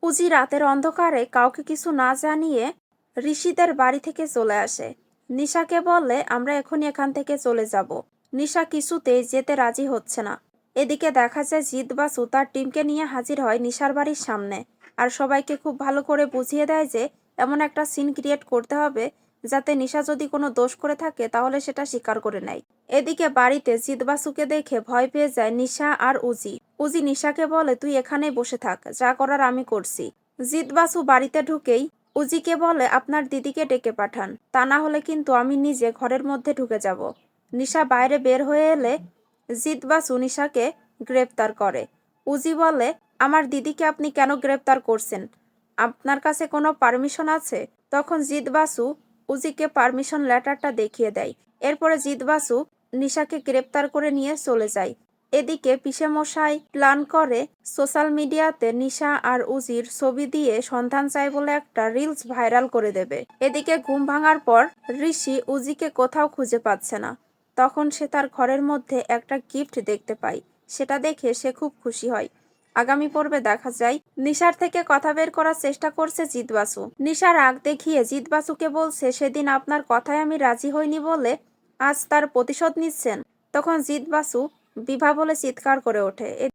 উজি রাতের অন্ধকারে কাউকে কিছু না জানিয়ে ঋষিদের বাড়ি থেকে চলে আসে। নিশাকে বলে আমরা এখনই এখান থেকে চলে যাব। নিশা কিছুতেই যেতে রাজি হচ্ছে না। এদিকে দেখা যায় জিৎ বাসু তার টিমকে নিয়ে হাজির হয় নিশার বাড়ির সামনে, আর সবাইকে খুব ভালো করে বুঝিয়ে দেয় যে এমন একটা সিন ক্রিয়েট করতে হবে যাতে নিশা যদি কোনো দোষ করে থাকে তাহলে সেটা স্বীকার করে নেয়। এদিকে বাড়িতে জিৎ বাসুকে দেখে ভয় পেয়ে যায় নিশা আর উজি। উজি নিশাকে বলে তুই এখানেই বসে থাক, যা করার আমি করছি। জিৎ বাসু বাড়িতে ঢুকেই উজিকে বলে আপনার দিদিকে ডেকে পাঠান, তা না হলে কিন্তু আমি নিজে ঘরের মধ্যে ঢুকে যাব। নিশা বাইরে বের হয়ে এলে জিৎ বাসু নিশাকে গ্রেপ্তার করে। উজি বলে আমার দিদিকে আপনি কেন গ্রেপ্তার করছেন, আপনার কাছে কোনো পারমিশন আছে? তখন জিৎ বাসু উজিকে পারমিশন লেটারটা দেখিয়ে দেয়। এরপরে জিৎ বাসু নিশাকে গ্রেপ্তার করে নিয়ে চলে যায়। এদিকে পিসেমশাই প্ল্যান করে সোশ্যাল মিডিয়াতে নিশা আর উজির ছবি দিয়ে সন্ধান চায় বলে একটা রিলস ভাইরাল করে দেবে। এদিকে ঘুম ভাঙার পর ঋষি উজিকে কোথাও খুঁজে পাচ্ছে না। তখন সে তার ঘরের মধ্যে একটা গিফট দেখতে পায়। সেটা দেখে সে খুব খুশি হয়। আগামী পর্বে দেখা যায় নিশার থেকে কথা বের করার চেষ্টা করছে জিৎ বাসু। নিশার রাগ দেখিয়ে জিৎ বাসুকে বলছে সেদিন আপনার কথায় আমি রাজি হইনি বলে আজ তার প্রতিশোধ নিচ্ছেন। তখন জিৎ বাসু বিভা বলে চিৎকার করে ওঠে।